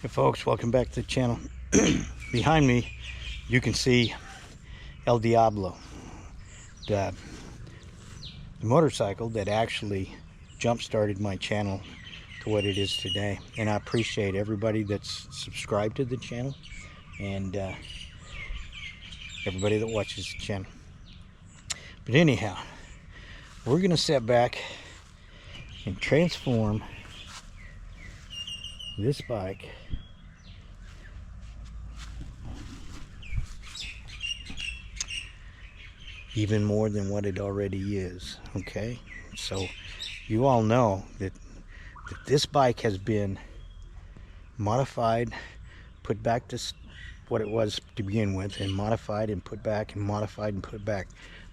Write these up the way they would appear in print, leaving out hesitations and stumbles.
Hey folks, welcome back to the channel. Behind me you can see El Diablo, the motorcycle that actually jump-started my channel to what it is today. And I appreciate everybody that's subscribed to the channel and everybody that watches the channel. But anyhow, we're gonna sit back and transform this bike even more than what it already is. Okay, so you all know that this bike has been modified, put back to what it was to begin with, and modified and put back and modified and put back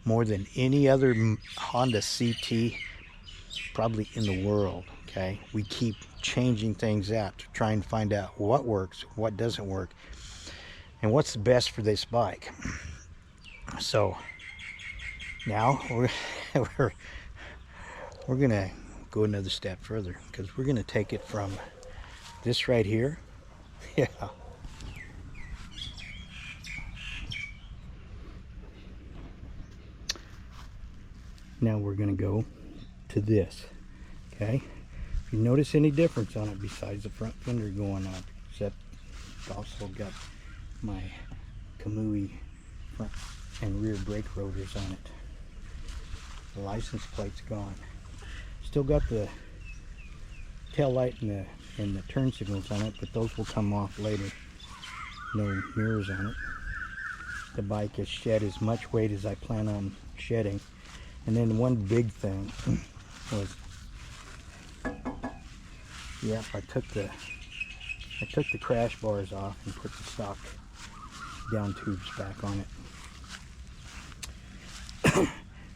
more than any other Honda CT probably in the world. Okay, we keep changing things out to try and find out what works, what doesn't work, and what's the best for this bike. So now we're gonna go another step further, because we're gonna take it from this right here. Yeah, now we're gonna go to this. Okay, if you notice any difference on it besides the front fender going up, except it's also got my Kamui front and rear brake rotors on it. The license plate's gone. Still got the tail light and the turn signals on it, but those will come off later. No mirrors on it. The bike has shed as much weight as I plan on shedding. And then one big thing was, yep, I took the crash bars off and put the stock down tubes back on it.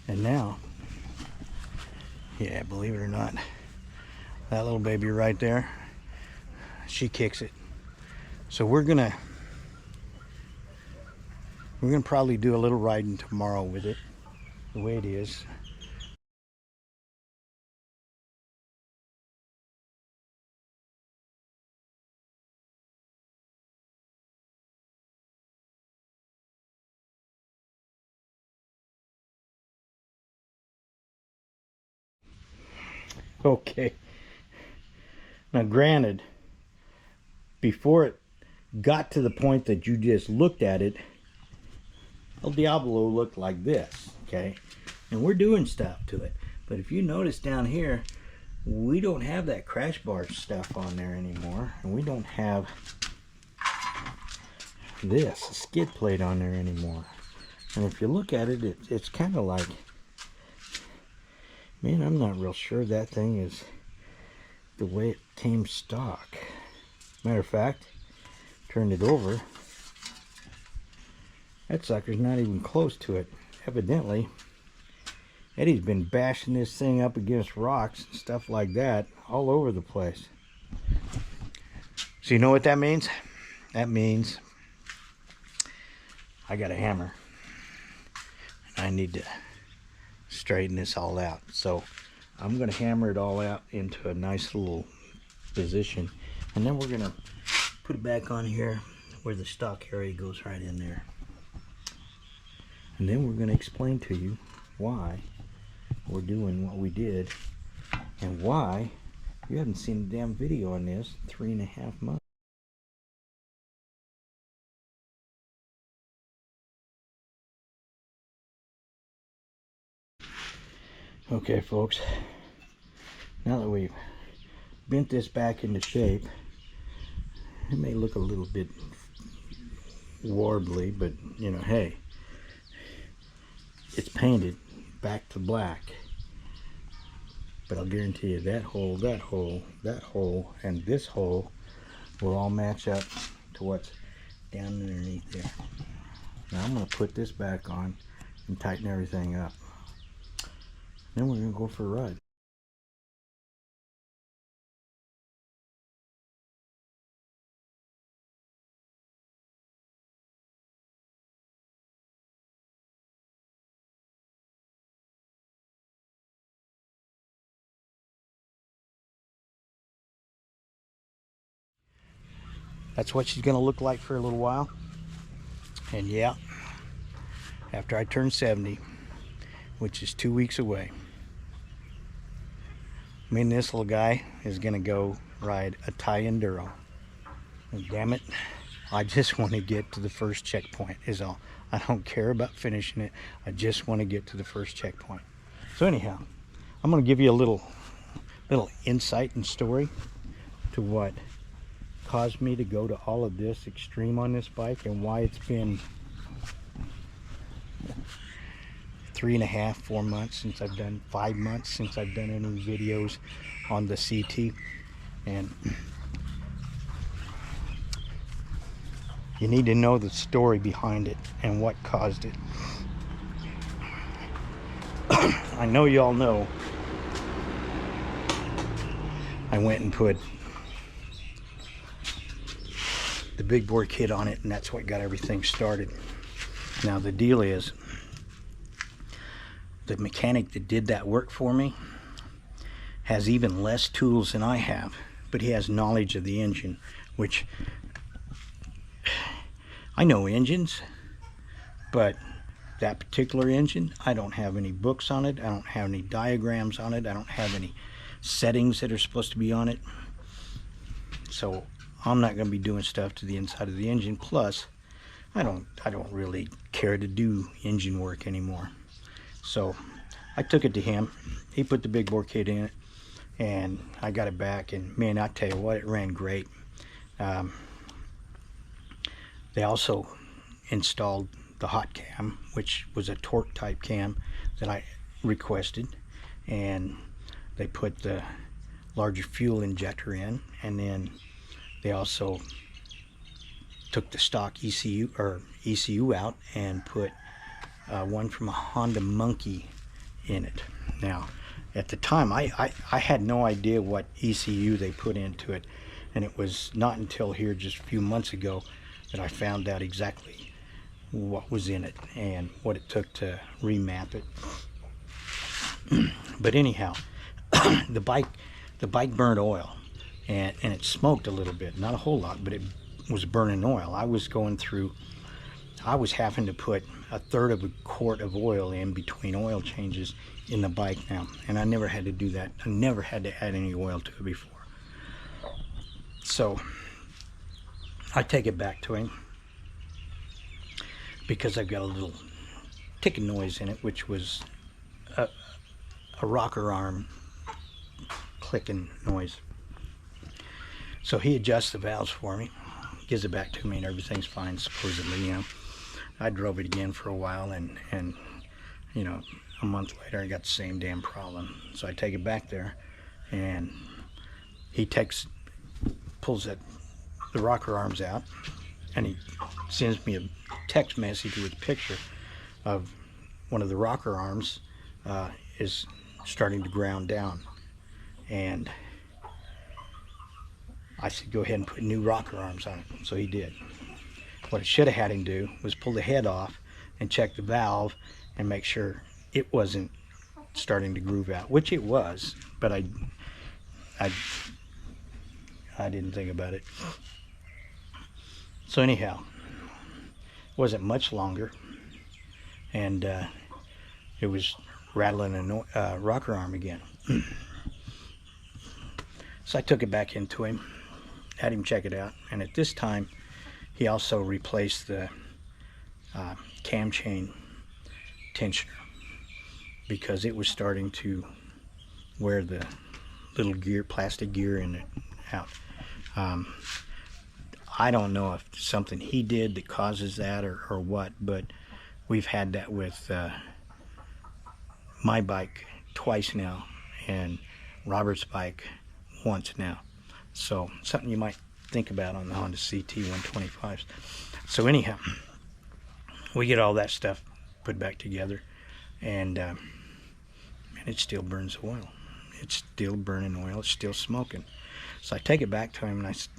And now, yeah, believe it or not, that little baby right there, she kicks it. So we're gonna probably do a little riding tomorrow with it, the way it is. Okay, now granted, before it got to the point that you just looked at it, El Diablo looked like this, okay? And we're doing stuff to it. But if you notice down here, we don't have that crash bar stuff on there anymore. And we don't have this skid plate on there anymore. And if you look at it, it's kind of like, man, I'm not real sure that thing is the way it came stock. Matter of fact, turned it over. That sucker's not even close to it. Evidently, Eddie's been bashing this thing up against rocks and stuff like that all over the place. So you know what that means? That means I got a hammer. I need to straighten this all out. So I'm going to hammer it all out into a nice little position. And then we're going to put it back on here where the stock area goes right in there. And then we're going to explain to you why we're doing what we did and why you haven't seen a damn video on this in 3.5 months. Okay folks, now that we've bent this back into shape, it may look a little bit warbly, but you know, hey, it's painted back to black. But I'll guarantee you that hole, that hole, that hole, and this hole will all match up to what's down underneath there. Now I'm going to put this back on and tighten everything up. Then we're going to go for a ride. that's what she's gonna look like for a little while. And yeah, after I turn 70, which is 2 weeks away, me and this little guy is gonna go ride a Thai Enduro. And damn it, I just want to get to the first checkpoint is all. I don't care about finishing it. I just want to get to the first checkpoint. So anyhow, I'm going to give you a little insight and story to what caused me to go to all of this extreme on this bike, and why it's been 3.5, 4 months since I've done, 5 months since I've done any videos on the CT. And you need to know the story behind it and what caused it. I know y'all know I went and put the big bore kit on it, and that's what got everything started. Now the deal is, the mechanic that did that work for me has even less tools than I have, but he has knowledge of the engine, which I know engines, but that particular engine, I don't have any books on it. I don't have any diagrams on it. I don't have any settings that are supposed to be on it. So I'm not going to be doing stuff to the inside of the engine. Plus, I don't really care to do engine work anymore. So I took it to him. He put the big bore kit in it, and I got it back. And man, I tell you what, it ran great. They also installed the hot cam, which was a torque type cam that I requested, and they put the larger fuel injector in, and then they also took the stock ECU out and put one from a Honda Monkey in it. Now at the time I had no idea what ECU they put into it, and it was not until here just a few months ago that I found out exactly what was in it and what it took to remap it. But anyhow, the bike burned oil, and it smoked a little bit, not a whole lot, but it was burning oil. I was having to put 1/3 of a quart of oil in between oil changes in the bike now, and I never had to do that. I never had to add any oil to it before. So I take it back to him because I've got a little ticking noise in it, which was a rocker arm clicking noise. So he adjusts the valves for me, gives it back to me, and everything's fine, supposedly. I drove it again for a while, and a month later I got the same damn problem. So I take it back there, and he pulls the rocker arms out, and he sends me a text message with a picture of one of the rocker arms is starting to ground down. And I said, go ahead and put new rocker arms on it. So he did. What I should have had him do was pull the head off and check the valve and make sure it wasn't starting to groove out, which it was, but I didn't think about it. So anyhow, it wasn't much longer, and it was rattling a rocker arm again. So I took it back into him, had him check it out, and at this time he also replaced the cam chain tensioner because it was starting to wear the little plastic gear in it out. I don't know if something he did that causes that or what, but we've had that with my bike twice now, and Robert's bike once now. So something you might think about on the Honda CT125s. So anyhow, we get all that stuff put back together, and it still burns oil. It's still burning oil. It's still smoking. So I take it back to him, and I say,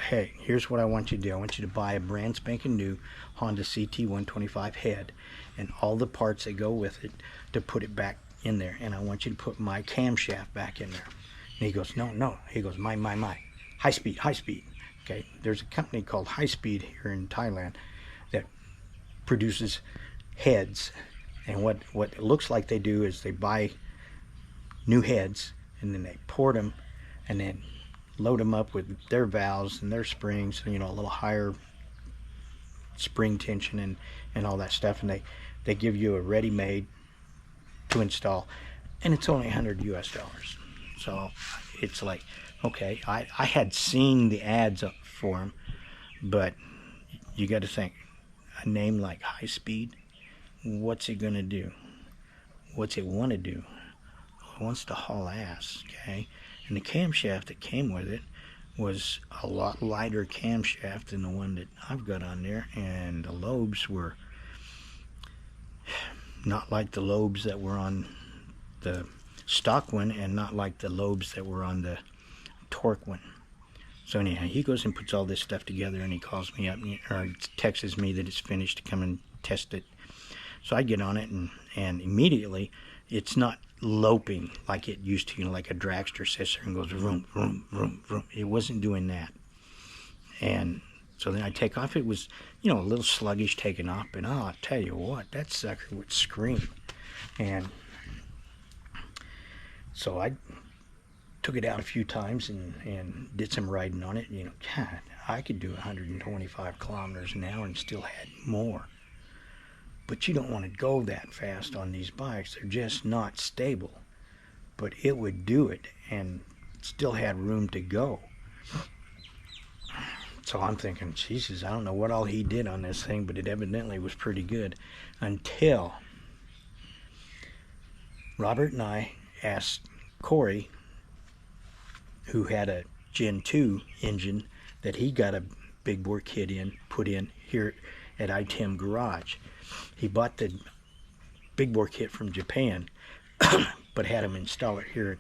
hey, here's what I want you to do. I want you to buy a brand spanking new Honda CT125 head and all the parts that go with it to put it back in there. And I want you to put my camshaft back in there. And he goes, no. He goes, my. High speed. Okay, there's a company called High Speed here in Thailand that produces heads, and what it looks like they do is they buy new heads and then they port them and then load them up with their valves and their springs, you know, a little higher spring tension and all that stuff, and they give you a ready-made to install, and it's only $100 US. So it's like, okay, I had seen the ads up for them, but you got to think, a name like High Speed, what's it gonna do? What's it want to do? It wants to haul ass, okay? And the camshaft that came with it was a lot lighter camshaft than the one that I've got on there, and the lobes were not like the lobes that were on the stock one, and not like the lobes that were on the torque one. So anyhow, he goes and puts all this stuff together, and he calls me up or texts me that it's finished to come and test it. So I get on it, and immediately it's not loping like it used to, you know, like a dragster sits there and goes vroom, vroom, vroom, vroom. It wasn't doing that. And so then I take off. It was, you know, a little sluggish taking off, but oh, I'll tell you what, that sucker would scream. And so I took it out a few times and did some riding on it. You know, God, I could do 125 kilometers an hour and still had more. But you don't want to go that fast on these bikes. They're just not stable. But it would do it and still had room to go. So I'm thinking, Jesus, I don't know what all he did on this thing, but it evidently was pretty good. Until Robert and I asked Corey, who had a Gen 2 engine that he got a big bore kit put in here at ITEM Garage. He bought the big bore kit from Japan, but had him install it here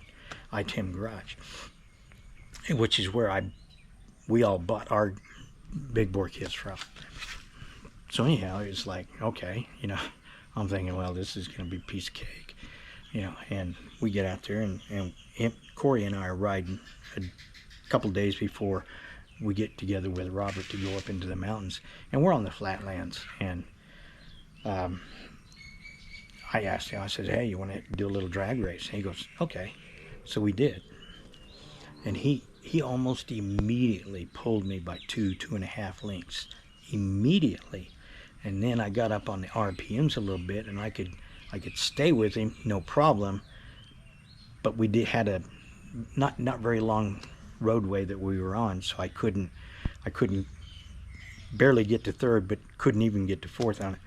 at ITEM Garage, which is where we all bought our big bore kits from. So anyhow, it was like, okay, you know, I'm thinking, well, this is going to be a piece of cake, you know. And we get out there, and Corey and I are riding a couple days before we get together with Robert to go up into the mountains, and we're on the flatlands. And I asked him, I said, hey, you want to do a little drag race? And he goes, okay. So we did. And he almost immediately pulled me by 2.5 lengths. Immediately. And then I got up on the RPMs a little bit, and I could stay with him, no problem. But we had a not very long roadway that we were on, so I couldn't barely get to third, but couldn't even get to fourth on it.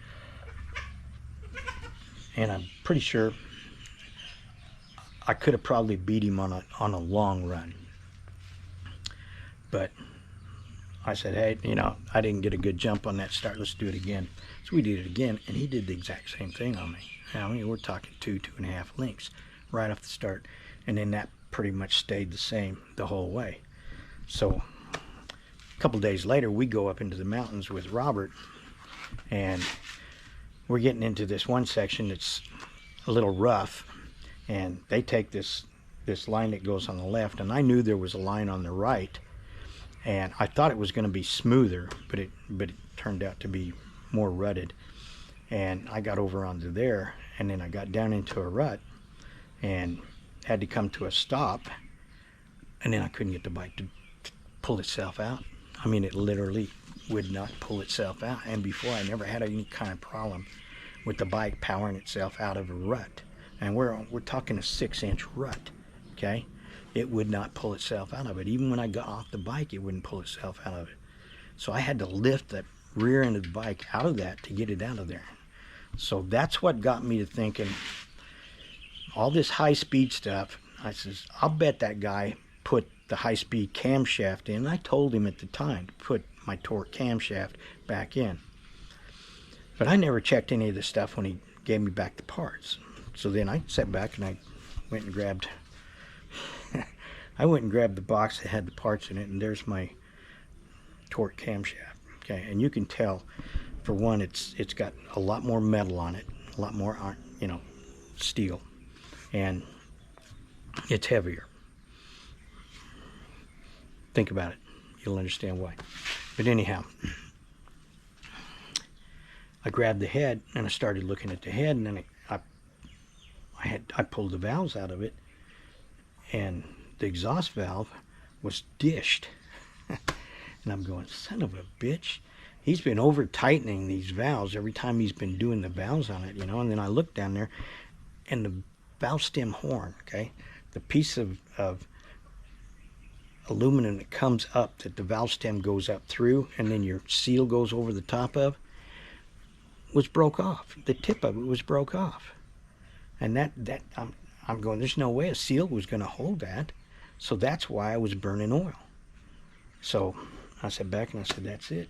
And I'm pretty sure I could have probably beat him on a long run. But I said, hey, you know, I didn't get a good jump on that start. Let's do it again. So we did it again, and he did the exact same thing on me. I mean, we're talking 2.5 lengths right off the start, and then that pretty much stayed the same the whole way. So a couple days later, we go up into the mountains with Robert, and we're getting into this one section that's a little rough, and they take this line that goes on the left, and I knew there was a line on the right, and I thought it was going to be smoother, but it turned out to be more rutted. And I got over onto there, and then I got down into a rut and had to come to a stop, and then I couldn't get the bike to pull itself out. I mean, it literally would not pull itself out. And before, I never had any kind of problem with the bike powering itself out of a rut. And we're talking a 6-inch rut, okay? It would not pull itself out of it. Even when I got off the bike, it wouldn't pull itself out of it. So I had to lift the rear end of the bike out of that to get it out of there. So that's what got me to thinking, all this high-speed stuff, I says, I'll bet that guy put the high-speed camshaft in. I told him at the time to put my torque camshaft back in. But I never checked any of the stuff when he gave me back the parts. So then I sat back and I went and grabbed the box that had the parts in it, and there's my torque camshaft. Okay, and you can tell, for one, it's got a lot more metal on it, a lot more, you know, steel, and it's heavier. Think about it. you'll understand why. But anyhow, I grabbed the head and I started looking at the head, and then I pulled the valves out of it, and the exhaust valve was dished. And I'm going, son of a bitch. He's been over tightening these valves every time he's been doing the valves on it, you know. And then I looked down there, and the valve stem horn, okay, the piece of aluminum that comes up, that the valve stem goes up through, and then your seal goes over the top of, was broke off. The tip of it was broke off. And I'm going, there's no way a seal was going to hold that. So that's why I was burning oil. So I said back and I said, that's it.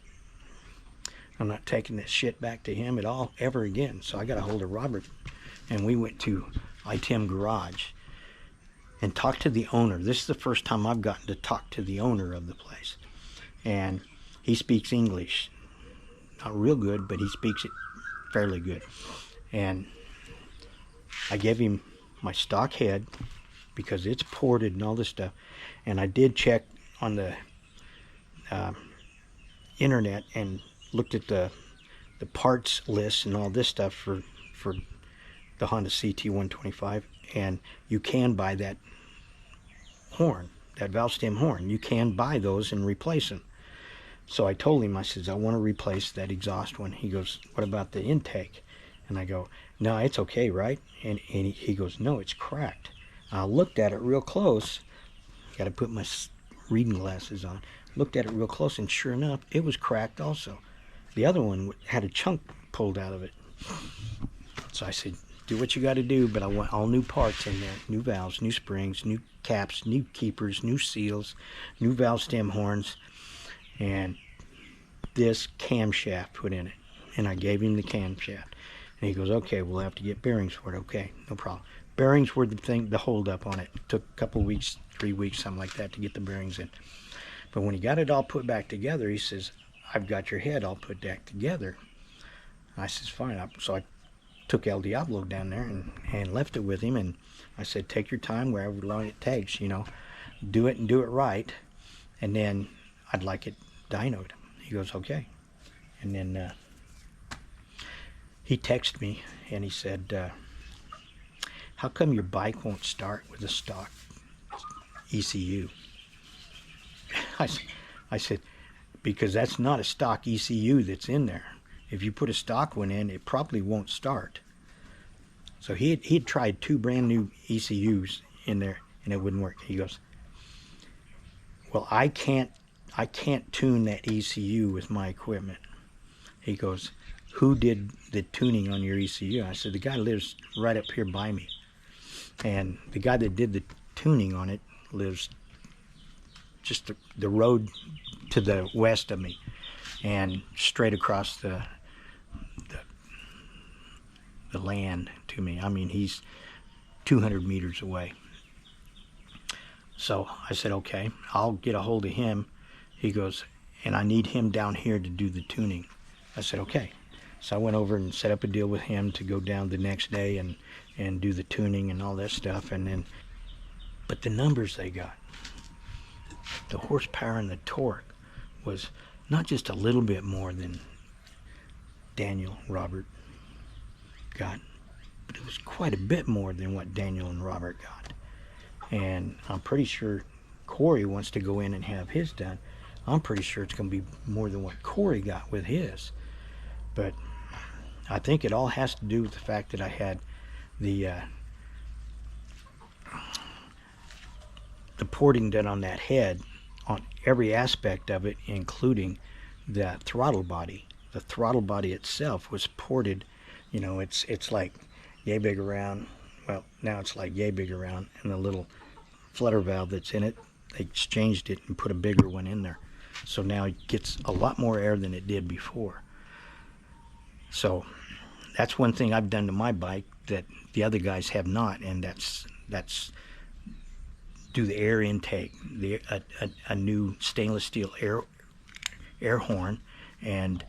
I'm not taking this shit back to him at all ever again. So I got a hold of Robert, and we went to ITM Garage and talked to the owner. This is the first time I've gotten to talk to the owner of the place. And he speaks English. Not real good, but he speaks it fairly good. And I gave him my stock head because it's ported and all this stuff. And I did check on the internet and looked at the parts list and all this stuff for the Honda CT125, and you can buy that horn, that valve stem horn. You can buy those and replace them. So I told him, I says, I want to replace that exhaust one. He goes, what about the intake? And I go, no, it's okay, right? And he goes, no, it's cracked. I looked at it real close. Got to put my reading glasses on. Looked at it real close, and sure enough, it was cracked also. The other one had a chunk pulled out of it. So I said, do what you got to do, but I want all new parts in there. New valves, new springs, new caps, new keepers, new seals, new valve stem horns, and this camshaft put in it. And I gave him the camshaft. And he goes, okay, we'll have to get bearings for it. Okay, no problem. Bearings were the hold up on it. It took a couple weeks, 3 weeks, something like that, to get the bearings in. But when he got it all put back together, he says, I've got your head all put back together. I says, fine. So I took El Diablo down there and left it with him. And I said, take your time, wherever long it takes, you know. Do it and do it right. And then I'd like it dynoed. He goes, okay. And then he texted me and he said, how come your bike won't start with a stock ECU? I said, because that's not a stock ECU that's in there. If you put a stock one in, it probably won't start. So he'd tried 2 brand new ECUs in there and it wouldn't work. He goes, well, I can't tune that ECU with my equipment. He goes, who did the tuning on your ECU? I said, the guy lives right up here by me. And the guy that did the tuning on it lives just the road to the west of me, and straight across the land to me. I mean, he's 200 meters away. So I said, okay, I'll get a hold of him. He goes, and I need him down here to do the tuning. I said, okay. So I went over and set up a deal with him to go down the next day and do the tuning and all that stuff. And then, but the numbers they got, the horsepower and the torque was not just a little bit more than Daniel, Robert got, but it was quite a bit more than what Daniel and Robert got. And I'm pretty sure Corey wants to go in and have his done. I'm pretty sure it's going to be more than what Corey got with his. But I think it all has to do with the fact that I had the porting done on that head, on every aspect of it, including the throttle body. The throttle body itself was ported. You know, it's like yay big around. Well, now it's like yay big around, and the little flutter valve that's in it, they exchanged it and put a bigger one in there. So now it gets a lot more air than it did before. So that's one thing I've done to my bike that the other guys have not, and that's do the air intake, a new stainless steel air horn, and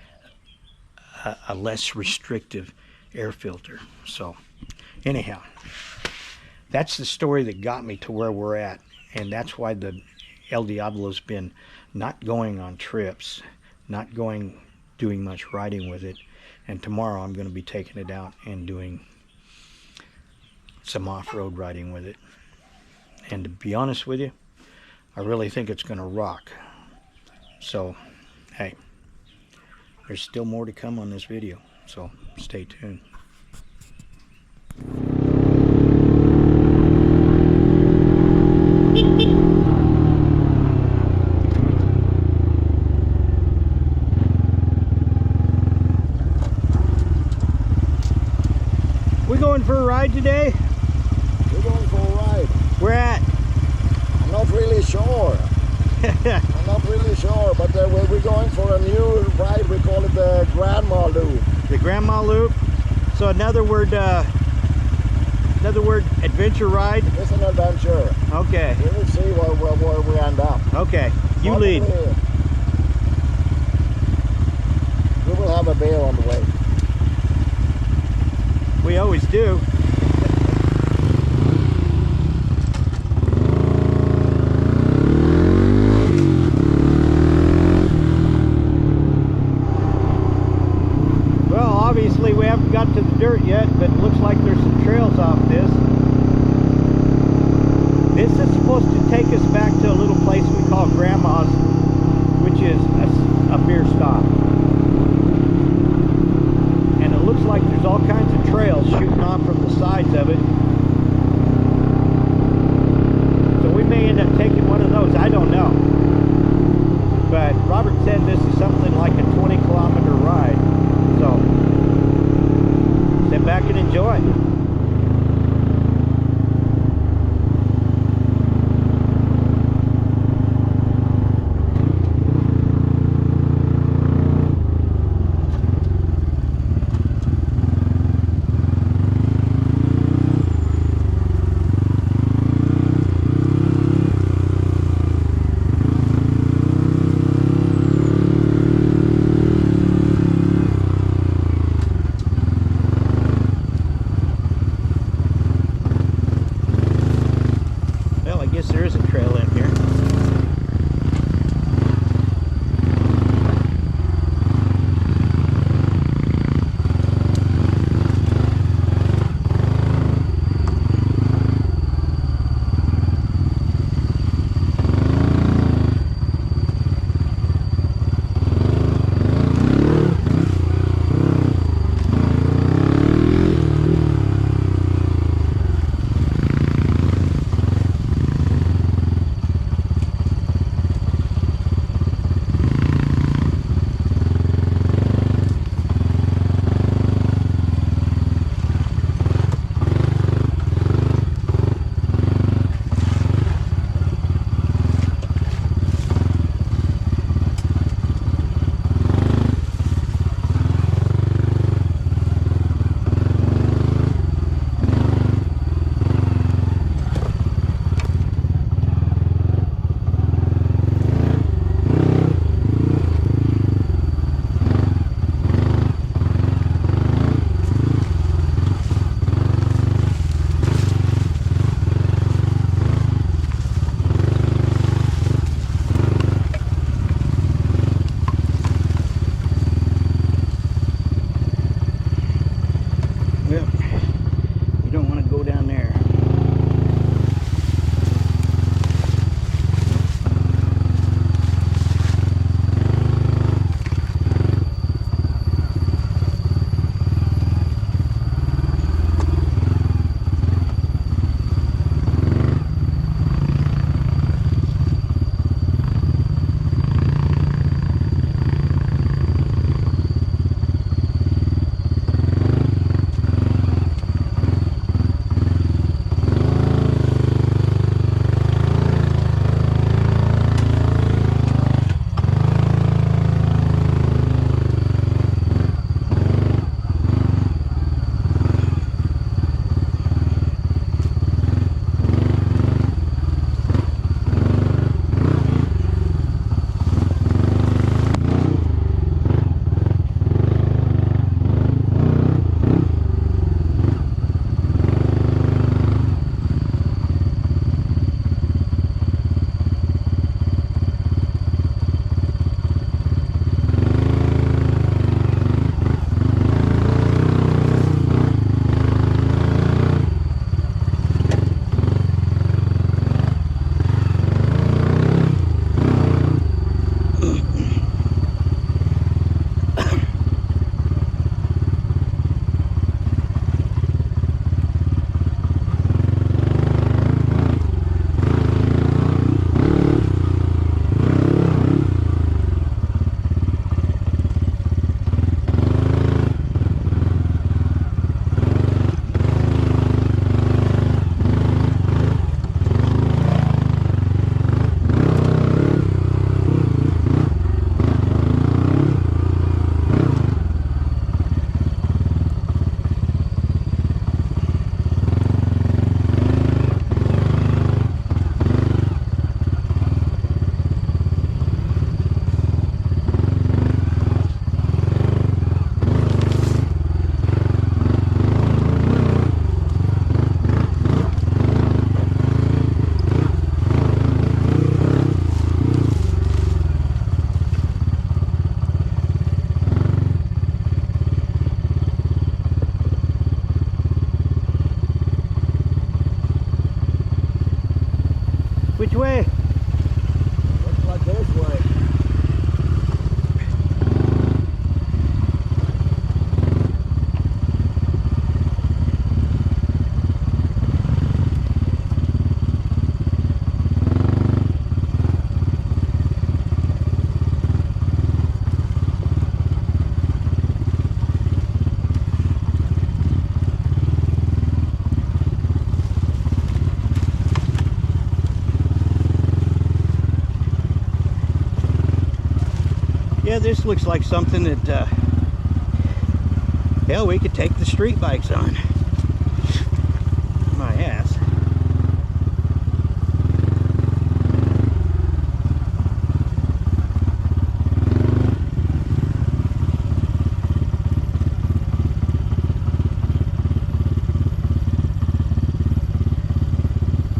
a less restrictive air filter. So anyhow, that's the story that got me to where we're at, and that's why the El Diablo's been not going on trips, not doing much riding with it. And tomorrow I'm going to be taking it out and doing some off-road riding with it. And to be honest with you, I really think it's going to rock. So, hey, there's still more to come on this video, so stay tuned. We going for a ride today? We're going for a ride. Where at? I'm not really sure. I'm not really sure, but we're going for a new ride. We call it the Grandma Loop. The Grandma Loop. So another word, adventure ride. It's an adventure. Okay. We will see where we end up. Okay. You lead. We will have a beer on the way. We always do. Well, obviously we haven't got to the dirt yet, but it looks like there's some trails off this. This is supposed to take us back to a little place we call Grandma's, which is a beer stop. And it looks like there's all kinds of trails shooting off from the sides of it. So we may end up taking one of those, I don't know. But Robert said this is something like a 20-kilometer ride. So sit back and enjoy. There is a trail in here. Which way? Looks like this way. Yeah, this looks like something that, hell, we could take the street bikes on. My ass.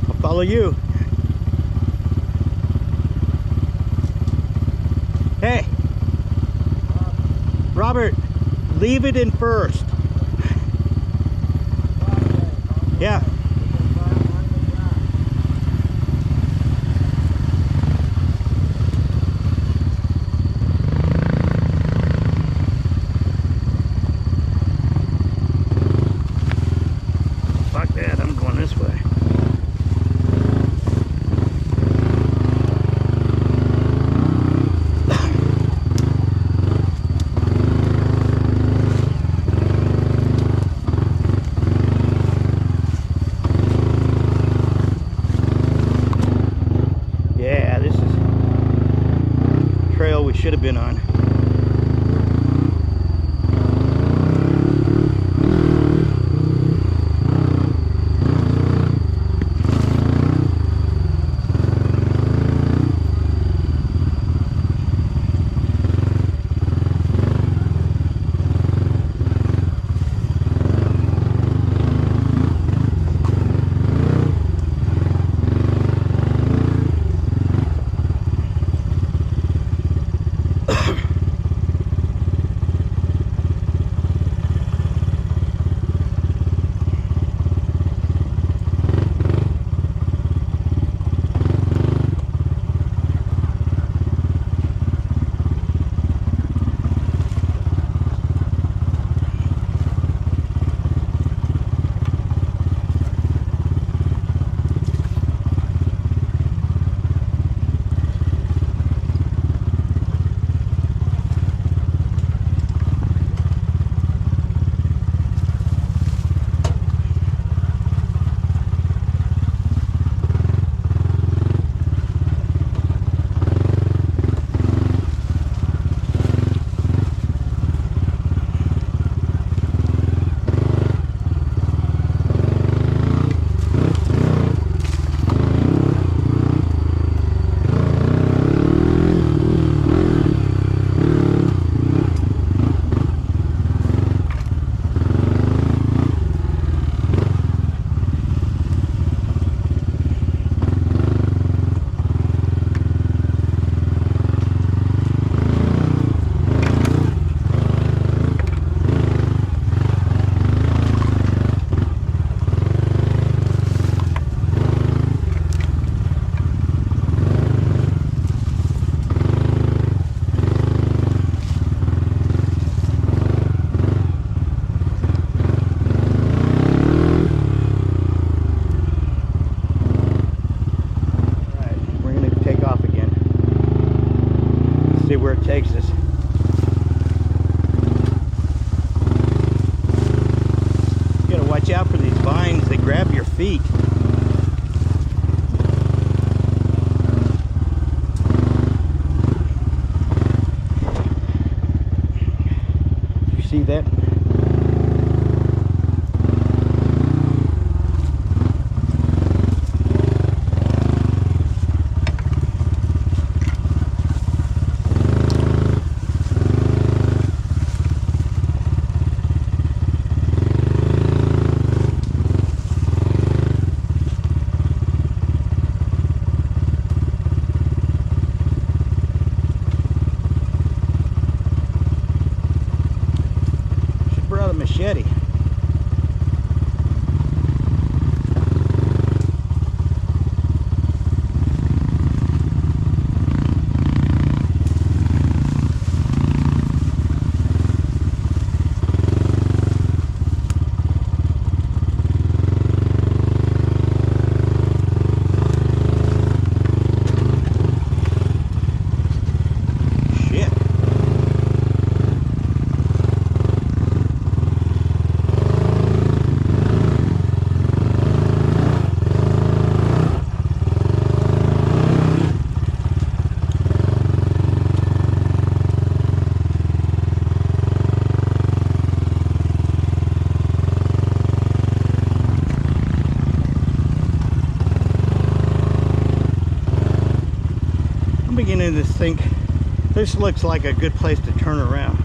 I'll follow you. Hey! Robert, leave it in first. Yeah. Fuck that, I'm going this way. Yeah, this is a trail we should have been on. Where it takes us. You gotta watch out for these vines, they grab your feet. You see that? looking at this thing, this looks like a good place to turn around.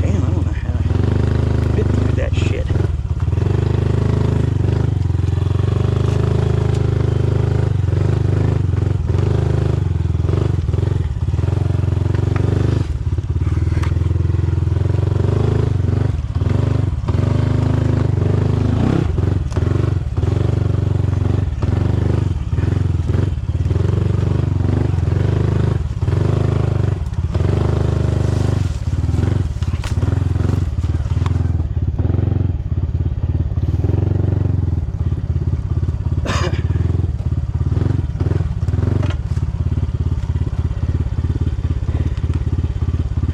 Damn, I don't know how I fit through that shit.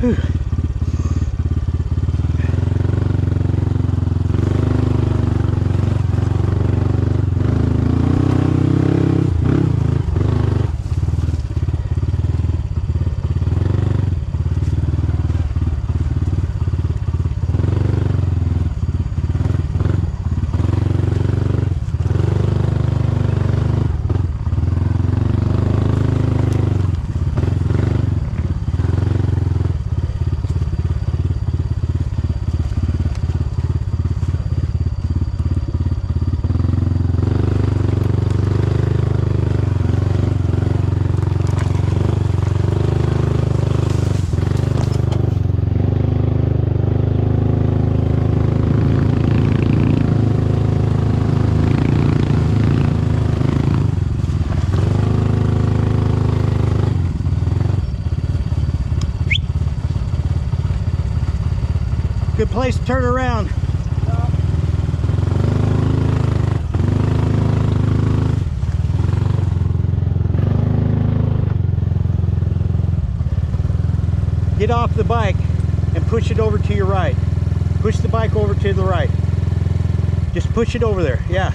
Whew. Good place to turn around. Get off the bike and push it over to your right. Push the bike over to the right. Just push it over there, yeah.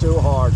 too hard.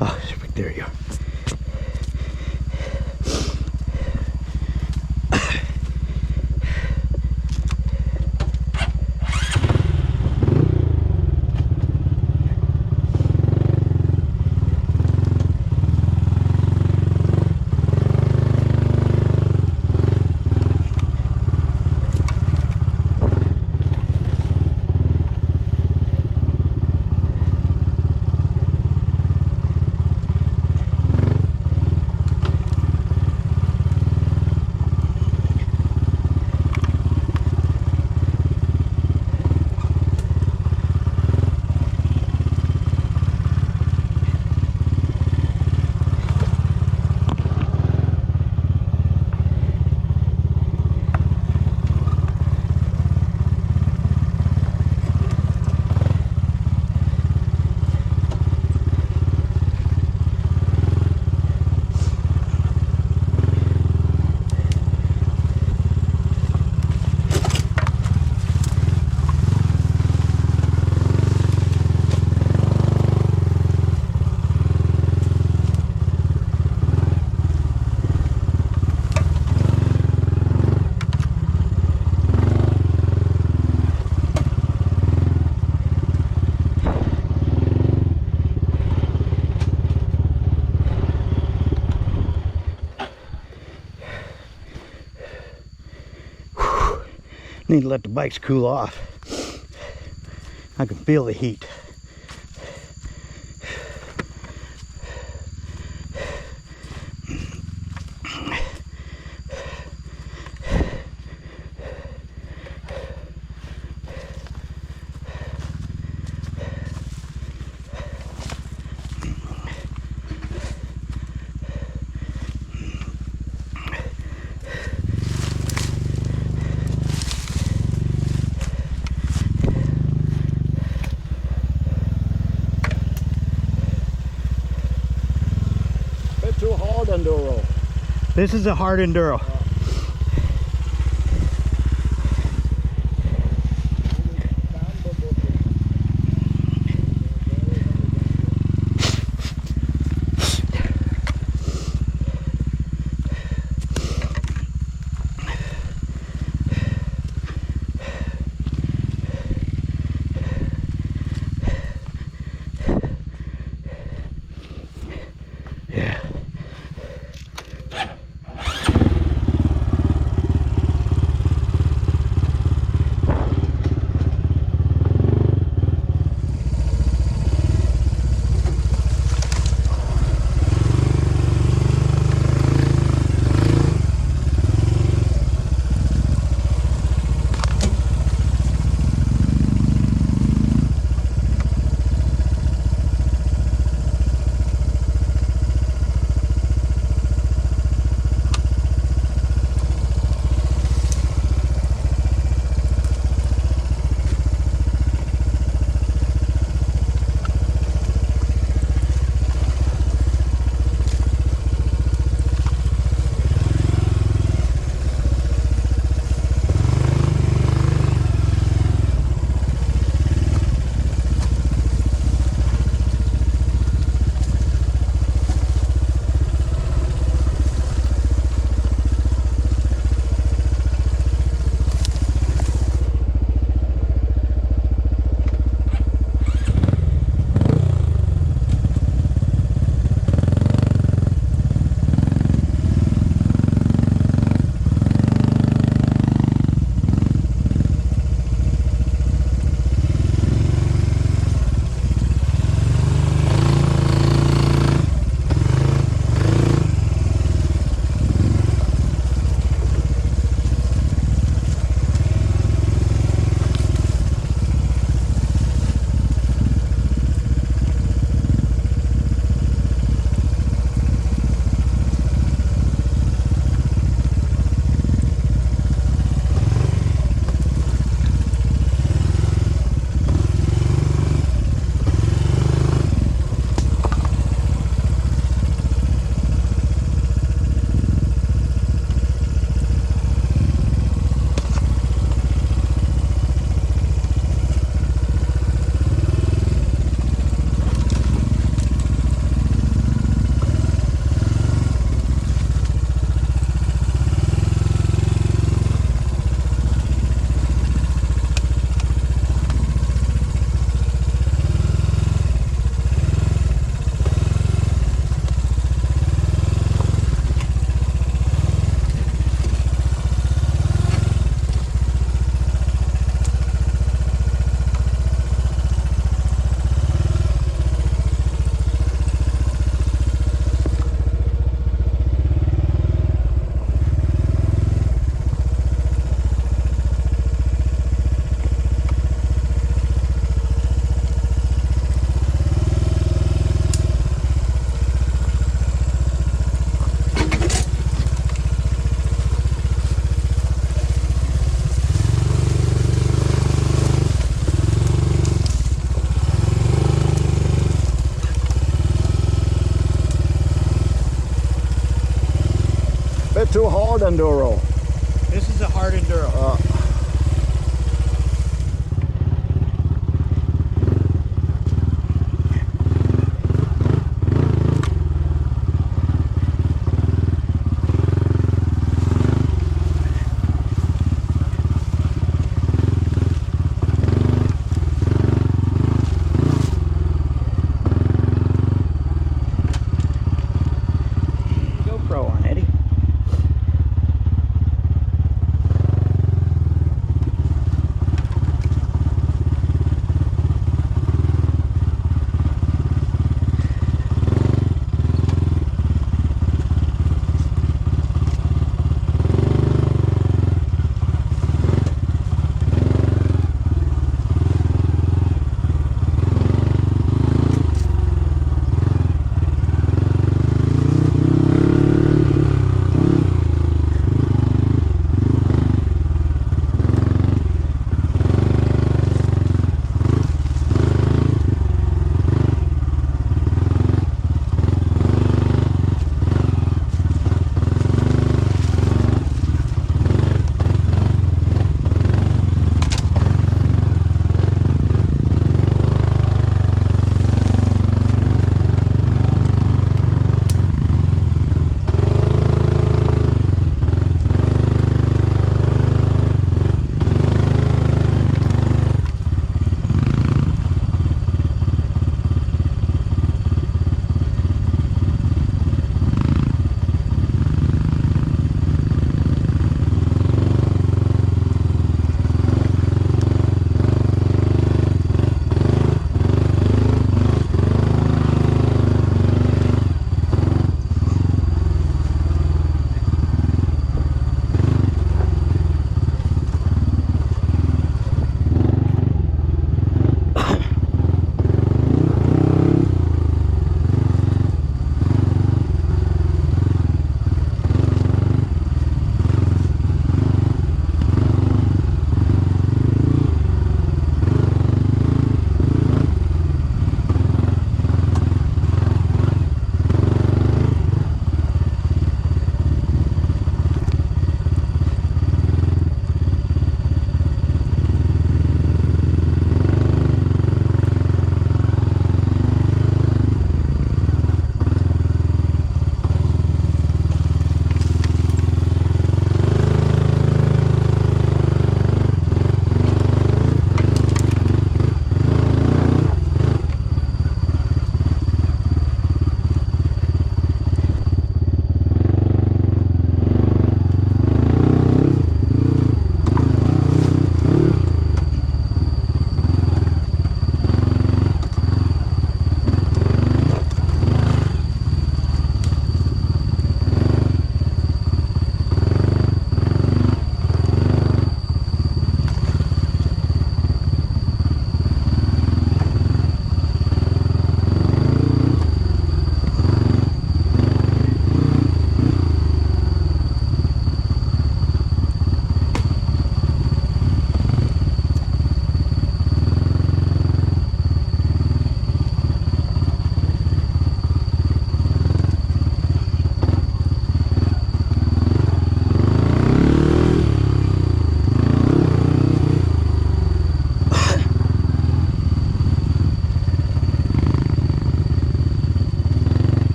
Oh, there you go. Need to let the bikes cool off. I can feel the heat. Too hard enduro. This is a hard enduro. Bit too hard enduro. This is a hard enduro. GoPro on, Eddie.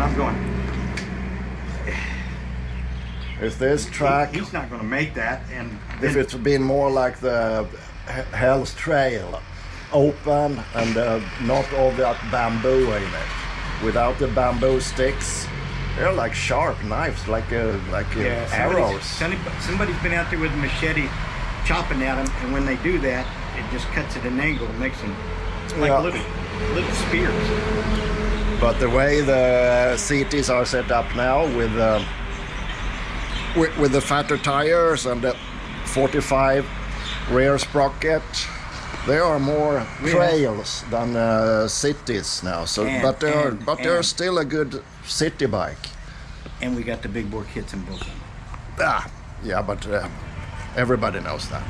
And I'm going, If this track, he's not going to make that. And if it's been more like the Hell's Trail, open and not all that bamboo in it, without the bamboo sticks, they're like sharp knives, like arrows. Somebody's been out there with a machete chopping at them, and when they do that, it just cuts at an angle and makes them like little spears. But the way the CTs are set up now with the fatter tires and the 45 rear sprocket, there are more trails than cities now. So, they're still a good city bike. And we got the big bore kits in both of them. Yeah, but everybody knows that.